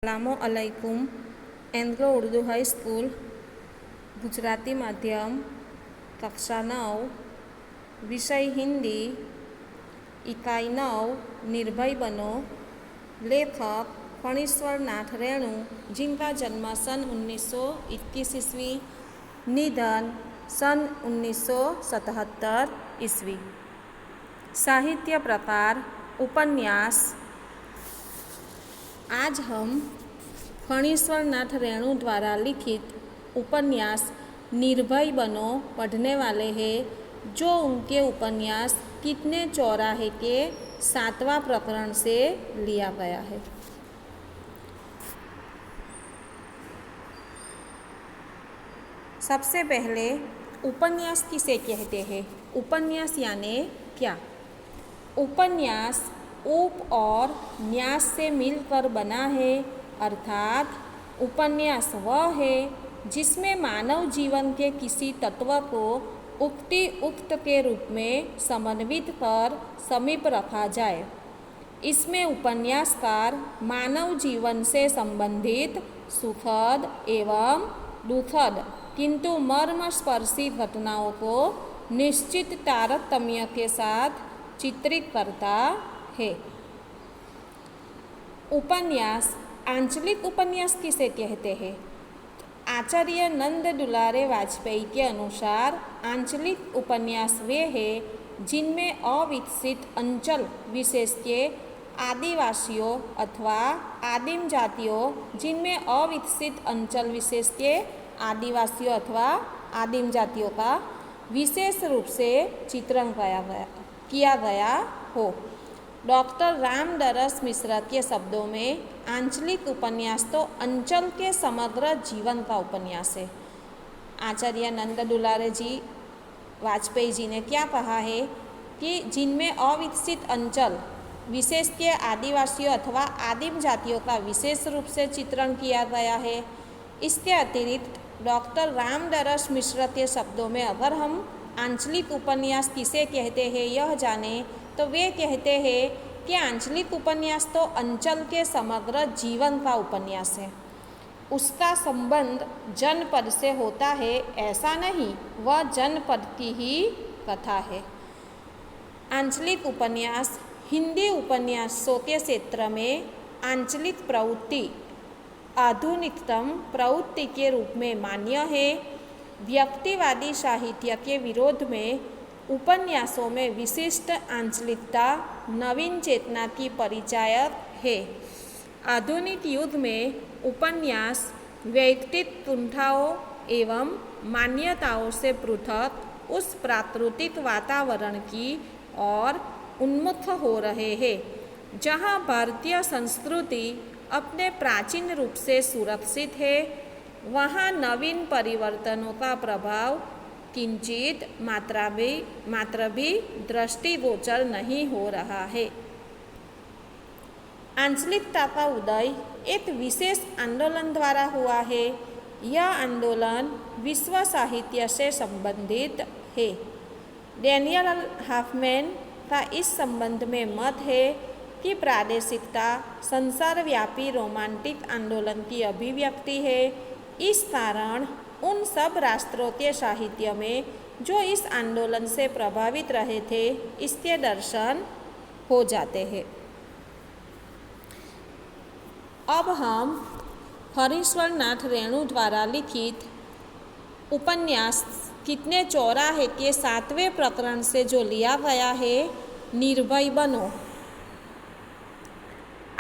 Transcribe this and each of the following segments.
अस्सलामुअलैकुम। Anglo Urdu high school Gujarati माध्यम कक्षा 9 विषय हिंदी इकाई 9 निर्भय बनो। लेखक फणीश्वर नाथ रेणु, जिनका जन्म सन 1921 ईस्वी, निधन सन 1977 ईस्वी। साहित्य प्रकार उपन्यास। आज हम फणीश्वर नाथ रेणु द्वारा लिखित उपन्यास निर्भय बनो पढ़ने वाले हैं, जो उनके उपन्यास कितने चौराहे के 7वां प्रकरण से लिया गया है। सबसे पहले उपन्यास किसे कहते हैं? उपन्यास यानी क्या? उपन्यास उप और न्यास से मिलकर बना है, अर्थात उपन्यास वह है जिसमें मानव जीवन के किसी तत्व को उक्ति उक्त के रूप में समन्वित कर समीप रखा जाए। इसमें उपन्यासकार मानव जीवन से संबंधित सुखद एवं दुखद किंतु मर्मस्पर्शी घटनाओं को निश्चित तारतम्य के साथ चित्रित करता है। उपन्यास आंचलिक उपन्यास किसे कहते हैं? आचार्य नंद दुलारे वाजपेयी के अनुसार आंचलिक उपन्यास वे हैं जिनमें अविकसित अंचल विशेष के आदिवासियों अथवा आदिम जातियों जिनमें अविकसित अंचल विशेष के आदिवासियों अथवा आदिम जातियों का विशेष रूप से चित्रण किया गया हो। डॉक्टर रामदरस मिश्रा के शब्दों में आंचलिक उपन्यास तो अंचल के समग्र जीवन का उपन्यास है। आचार्य नंद दुलारे जी वाजपेयी जी ने क्या कहा है कि जिनमें अविकसित अंचल विशेष के आदिवासियों अथवा आदिम जातियों का विशेष रूप से चित्रण किया गया है। इसके अतिरिक्त डॉक्टर रामदरस मिश्रा के शब्दों में अगर हम आंचलिक उपन्यास किसे कहते हैं यह जाने तो वे कहते हैं कि आंचलिक उपन्यास तो अंचल के समग्र जीवन का उपन्यास है। उसका संबंध जनपद से होता है ऐसा नहीं, वह जनपद की ही कथा है। आंचलिक उपन्यास हिंदी उपन्यासों के क्षेत्र में आंचलिक प्रवृत्ति आधुनिकतम प्रवृत्ति के रूप में मान्य है। व्यक्तिवादी साहित्य के विरोध में उपन्यासों में विशिष्ट आंचलिकता नवीन चेतना की परिचायक है। आधुनिक युग में उपन्यास वैयक्तिक कुंठाओं एवं मान्यताओं से पृथक उस प्राकृतिक वातावरण की ओर उन्मुख हो रहे हैं जहां भारतीय संस्कृति अपने प्राचीन रूप से सुरक्षित है। वहाँ नवीन परिवर्तनों का प्रभाव किंचित मात्र भी दृष्टिगोचर नहीं हो रहा है। आंचलिकता का उदय एक विशेष आंदोलन द्वारा हुआ है। यह आंदोलन विश्व साहित्य से संबंधित है। डैनियल हाफमैन का इस संबंध में मत है कि प्रादेशिकता संसारव्यापी रोमांटिक आंदोलन की अभिव्यक्ति है। इस कारण उन सब राष्ट्रों के साहित्य में जो इस आंदोलन से प्रभावित रहे थे इसके दर्शन हो जाते हैं। अब हम फणीश्वर नाथ रेणु द्वारा लिखित उपन्यास कितने चौराहे के 7वें प्रकरण से जो लिया गया है, निर्भय बनो।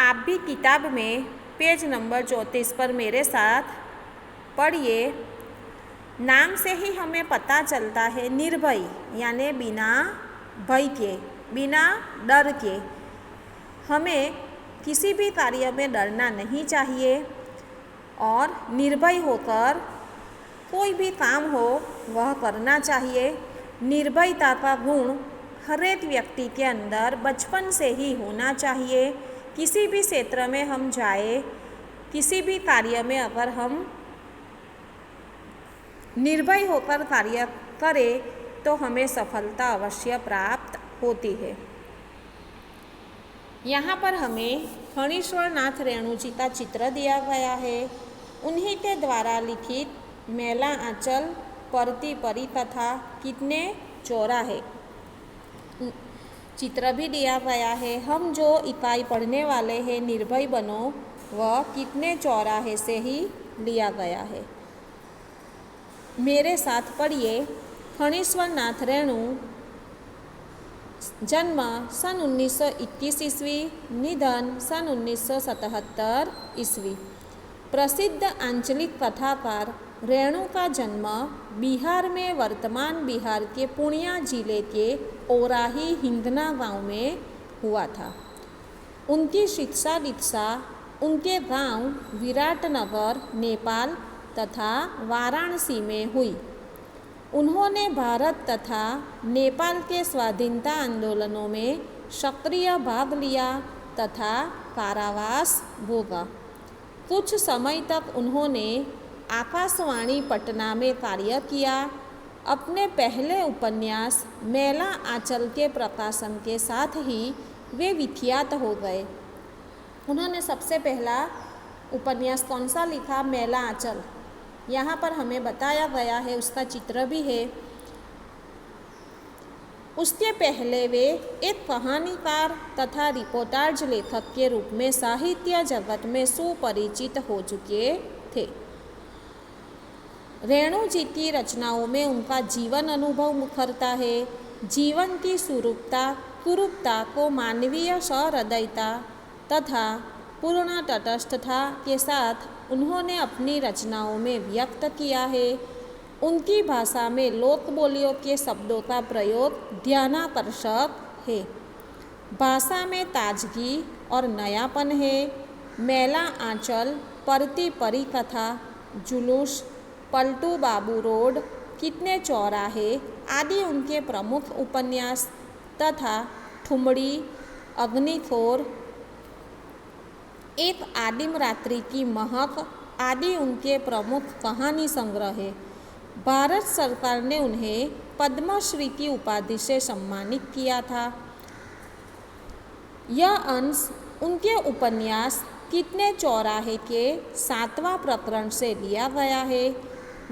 आप भी किताब में पेज नंबर 34 पर मेरे साथ पढ़िए। नाम से ही हमें पता चलता है निर्भय यानी बिना भय के, बिना डर के। हमें किसी भी कार्य में डरना नहीं चाहिए और निर्भय होकर कोई भी काम हो वह करना चाहिए। निर्भयता का गुण हर एक व्यक्ति के अंदर बचपन से ही होना चाहिए। किसी भी क्षेत्र में हम जाए, किसी भी कार्य में अगर हम निर्भय होकर कार्य करें तो हमें सफलता अवश्य प्राप्त होती है। यहाँ पर हमें फणीश्वर नाथ रेणु जी का चित्र दिया गया है। उन्हीं के द्वारा लिखित मेला आंचल परती परी कथा कितने चौराहे चित्र भी दिया गया है। हम जो इकाई पढ़ने वाले हैं निर्भय बनो वह कितने चौराहे से ही लिया गया है। मेरे साथ पढ़िए। फणीश्वर नाथ रेणु जन्म सन 1921 ईस्वी, निधन सन 1977 ईस्वी। प्रसिद्ध आंचलिक कथाकार रेणु का जन्म बिहार में वर्तमान बिहार के पूर्णिया जिले के ओराही हिंदना गांव में हुआ था। उनकी शिक्षा दीक्षा उनके गांव विराटनगर नेपाल तथा वाराणसी में हुई। उन्होंने भारत तथा नेपाल के स्वाधीनता आंदोलनों में सक्रिय भाग लिया तथा कारावास भोगा। कुछ समय तक उन्होंने आकाशवाणी पटना में कार्य किया। अपने पहले उपन्यास मेला आंचल के प्रकाशन के साथ ही वे विख्यात हो गए। उन्होंने सबसे पहला उपन्यास कौन सा लिखा? मेला आंचल। यहाँ पर हमें बताया गया है, उसका चित्र भी है। उसके पहले वे एक कहानीकार तथा रिपोर्टाज लेखक के रूप में साहित्य जगत में सुपरिचित हो चुके थे। रेणु जी की रचनाओं में उनका जीवन अनुभव मुखरता है। जीवन की सुरूपता कुरूपता को मानवीय सहृदयता तथा पूर्ण तटस्थता के साथ उन्होंने अपनी रचनाओं में व्यक्त किया है। उनकी भाषा में लोक बोलियों के शब्दों का प्रयोग ध्यानाकर्षक है। भाषा में ताजगी और नयापन है। मेला आंचल, परती परी कथा, जुलूस, पलटू बाबू रोड, कितने चौराहे आदि उनके प्रमुख उपन्यास तथा ठुमड़ी, अग्निखोर, एक आदिम रात्रि की महक आदि उनके प्रमुख कहानी संग्रह है। भारत सरकार ने उन्हें पद्मश्री की उपाधि से सम्मानित किया था। यह अंश उनके उपन्यास कितने चौराहे के 7वां प्रकरण से लिया गया है।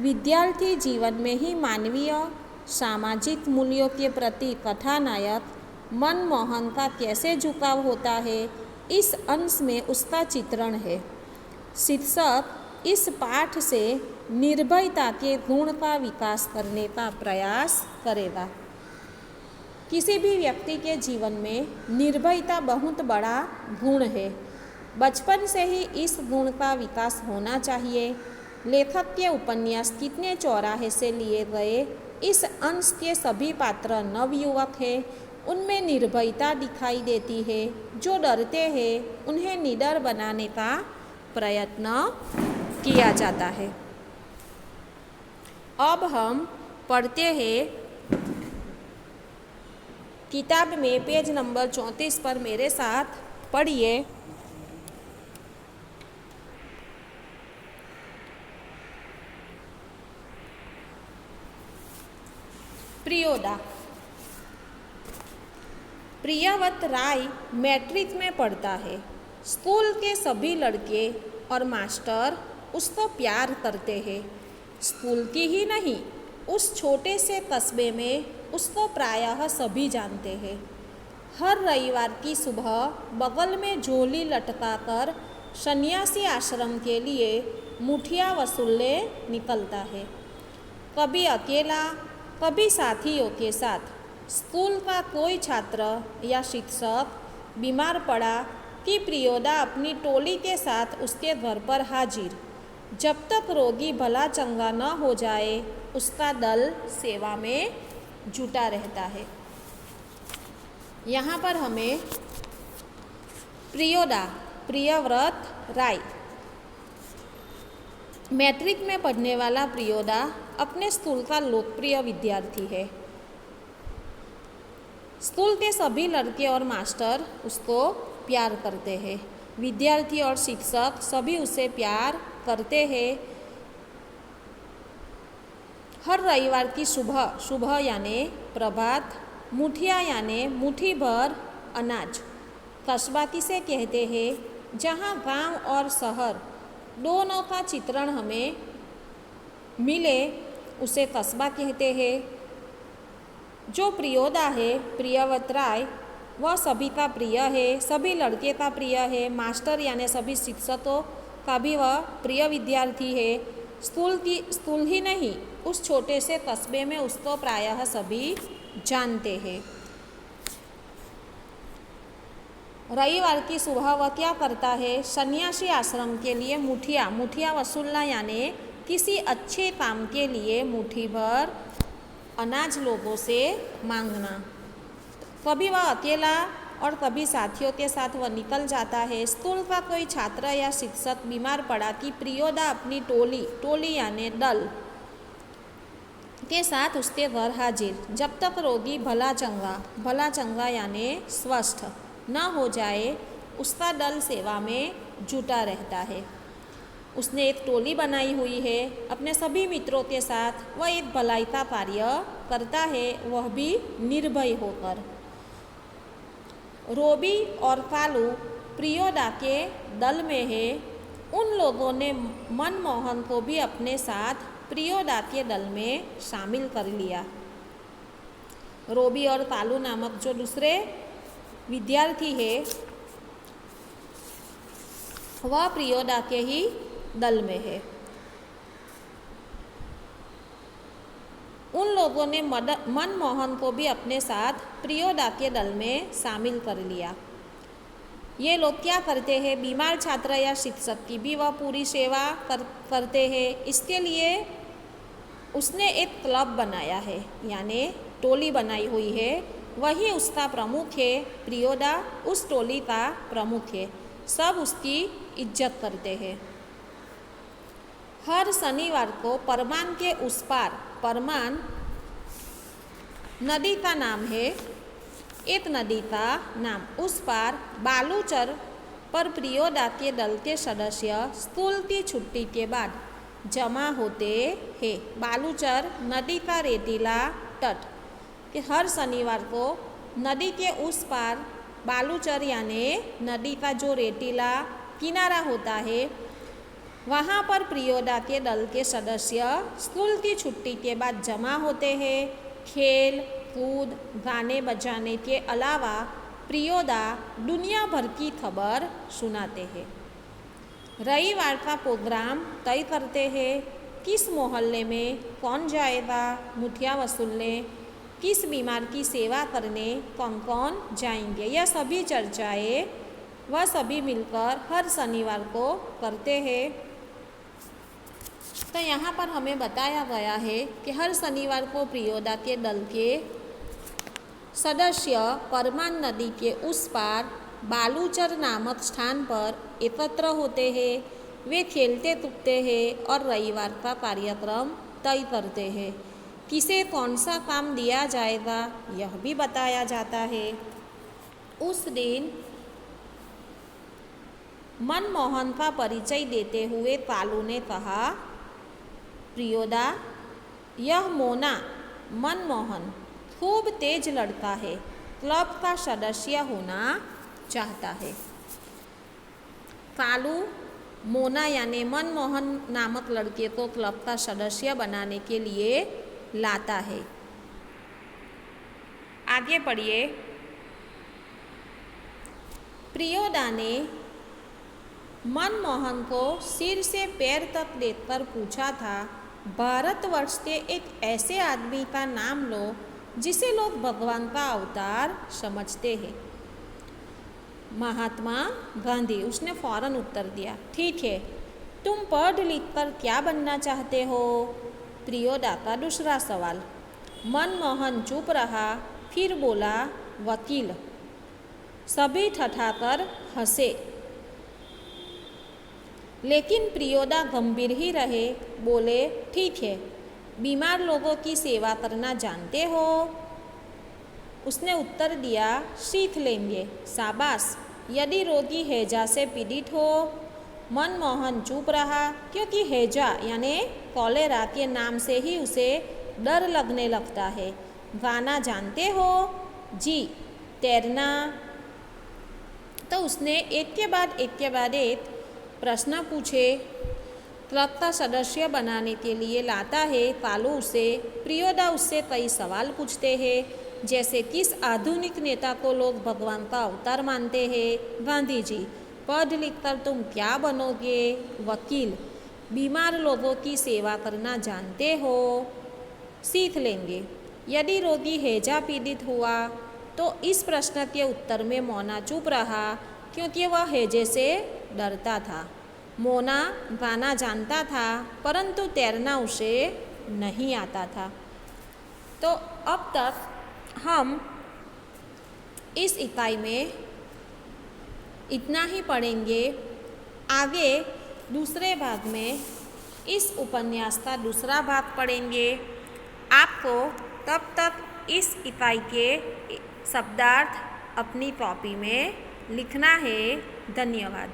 विद्यार्थी जीवन में ही मानवीय सामाजिक मूल्यों के प्रति कथानायक मनमोहन का कैसे झुकाव होता है, इस अंश में उसका चित्रण है। शीर्षक इस पाठ से निर्भयता के गुण का विकास करने का प्रयास करेगा। किसी भी व्यक्ति के जीवन में निर्भयता बहुत बड़ा गुण है। बचपन से ही इस गुण का विकास होना चाहिए। लेखक के उपन्यास कितने चौराहे से लिए गए इस अंश के सभी पात्र नवयुवक हैं। उनमें निर्भयता दिखाई देती है। जो डरते हैं उन्हें निडर बनाने का प्रयत्न किया जाता है। अब हम पढ़ते हैं किताब में पेज नंबर 34 पर मेरे साथ पढ़िए। प्रियोदा। प्रियव्रत राय मैट्रिक में पढ़ता है। स्कूल के सभी लड़के और मास्टर उसको प्यार करते हैं। स्कूल की ही नहीं, उस छोटे से कस्बे में उसको प्रायः सभी जानते हैं। हर रविवार की सुबह बगल में झोली लटकाकर सन्यासी आश्रम के लिए मुठिया वसूलने निकलता है। कभी अकेला, कभी साथियों के साथ। स्कूल का कोई छात्र या शिक्षक बीमार पड़ा कि प्रियोदा अपनी टोली के साथ उसके घर पर हाजिर। जब तक रोगी भला चंगा न हो जाए उसका दल सेवा में जुटा रहता है। यहाँ पर हमें प्रियोदा, प्रियव्रत राय, मैट्रिक में पढ़ने वाला प्रियोदा अपने स्कूल का लोकप्रिय विद्यार्थी है। स्कूल के सभी लड़के और मास्टर उसको प्यार करते हैं। विद्यार्थी और शिक्षक सभी उसे प्यार करते हैं। हर रविवार की सुबह यानी प्रभात, मुठिया यानी मुट्ठी भर अनाज, कस्बा किसे कहते हैं? जहाँ गांव और शहर दोनों का चित्रण हमें मिले उसे कस्बा कहते हैं। जो प्रियोदा है, प्रियव्रत राय, वह सभी का प्रिय है, सभी लड़के का प्रिय है, मास्टर यानी सभी शिक्षकों का भी वह प्रिय विद्यार्थी है। स्कूल ही नहीं, उस छोटे से कस्बे में उसको प्रायः सभी जानते हैं। रविवार की सुबह वह क्या करता है? सन्यासी आश्रम के लिए मुठिया वसूलना यानी किसी अच्छे काम के लिए मुट्ठी भर अनाज लोगों से मांगना। कभी वह अकेला और कभी साथियों के साथ वह निकल जाता है। स्कूल का कोई छात्र या शिक्षक बीमार पड़ा कि प्रियोदा अपनी टोली यानी दल के साथ उसके घर हाजिर। जब तक रोगी भला चंगा यानी स्वस्थ न हो जाए, उसका दल सेवा में जुटा रहता है। उसने एक टोली बनाई हुई है। अपने सभी मित्रों के साथ वह एक भलाई का कार्य करता है, वह भी निर्भय होकर। रोबी और कालू प्रियोदा के दल में है। उन लोगों ने मनमोहन को भी अपने साथ प्रियोदा के दल में शामिल कर लिया। रोबी और कालू नामक जो दूसरे विद्यार्थी है, वह प्रियोदा के ही दल में है। उन लोगों ने मनमोहन को भी अपने साथ प्रियोदा के दल में शामिल कर लिया। ये लोग क्या करते हैं? बीमार छात्र या शिक्षक की भी वह पूरी सेवा करते हैं। इसके लिए उसने एक क्लब बनाया है, यानी टोली बनाई हुई है। वही उसका प्रमुख है। प्रियोदा उस टोली का प्रमुख है। सब उसकी इज्जत करते हैं। हर शनिवार को परमान के उस पार, परमान नदी का नाम है, एक नदी का नाम, उस पार बालूचर पर प्रियोदा के दल के सदस्य स्कूल की छुट्टी के बाद जमा होते हैं। बालूचर नदी का रेतीला तट कि हर शनिवार को नदी के उस पार बालूचर यानी नदी का जो रेतीला किनारा होता है, वहाँ पर प्रियोदा के दल के सदस्य स्कूल की छुट्टी के बाद जमा होते हैं। खेल कूद गाने बजाने के अलावा प्रियोदा दुनिया भर की खबर सुनाते हैं। रविवार का प्रोग्राम तय करते हैं। किस मोहल्ले में कौन जाएगा मुठिया वसूलने, किस बीमार की सेवा करने कौन कौन जाएंगे, यह सभी चर्चाएं वह सभी मिलकर हर शनिवार को करते हैं। तो यहाँ पर हमें बताया गया है कि हर शनिवार को प्रियोदा के दल के सदस्य परमान नदी के उस पार बालूचर नामक स्थान पर एकत्र होते हैं। वे खेलते कूदते हैं और रविवार का कार्यक्रम तय करते हैं। किसे कौन सा काम दिया जाएगा यह भी बताया जाता है। उस दिन मनमोहन का परिचय देते हुए कालू ने कहा, प्रियोदा, यह मोना मनमोहन खूब तेज लड़का है, क्लब का सदस्य होना चाहता है। कालू मोना यानी मनमोहन नामक लड़के को क्लब का सदस्य बनाने के लिए लाता है। आगे पढ़िए। प्रियोदा ने मनमोहन को सिर से पैर तक देखकर पूछा था, भारतवर्ष के एक ऐसे आदमी का नाम लो जिसे लोग भगवान का अवतार समझते हैं। महात्मा गांधी। उसने फौरन उत्तर दिया, ठीक है, तुम पढ़ लिख कर क्या बनना चाहते हो? प्रियोदा का दूसरा सवाल। मनमोहन चुप रहा, फिर बोला, वकील। सभी ठठाकर हंसे, लेकिन प्रियोदा गंभीर ही रहे। बोले, ठीक है, बीमार लोगों की सेवा करना जानते हो? उसने उत्तर दिया, सीख लेंगे। शाबाश, यदि रोगी हैजा से पीड़ित हो। मनमोहन चुप रहा, क्योंकि हैजा यानी कॉलेरा के नाम से ही उसे डर लगने लगता है। गाना जानते हो? जी। तैरना? तो उसने एक के बाद एक प्रश्न पूछे। क्लब का सदस्य बनाने के लिए लाता है। कालू उसे प्रियोदा उससे कई सवाल पूछते हैं, जैसे किस आधुनिक नेता को लोग भगवान का अवतार मानते हैं। गांधी जी, पढ़ लिख कर तुम क्या बनोगे। वकील, बीमार लोगों की सेवा करना जानते हो। सीख लेंगे। यदि रोगी हैजा पीड़ित हुआ तो इस प्रश्न के उत्तर में मोना चुप रहा, क्योंकि वह हैजे से डरता था। मोना गाना जानता था, परंतु तैरना उसे नहीं आता था। तो अब तक हम इस इकाई में इतना ही पढ़ेंगे। आगे दूसरे भाग में इस उपन्यास का दूसरा भाग पढ़ेंगे। आपको तब तक इस इकाई के शब्दार्थ अपनी कॉपी में लिखना है। धन्यवाद।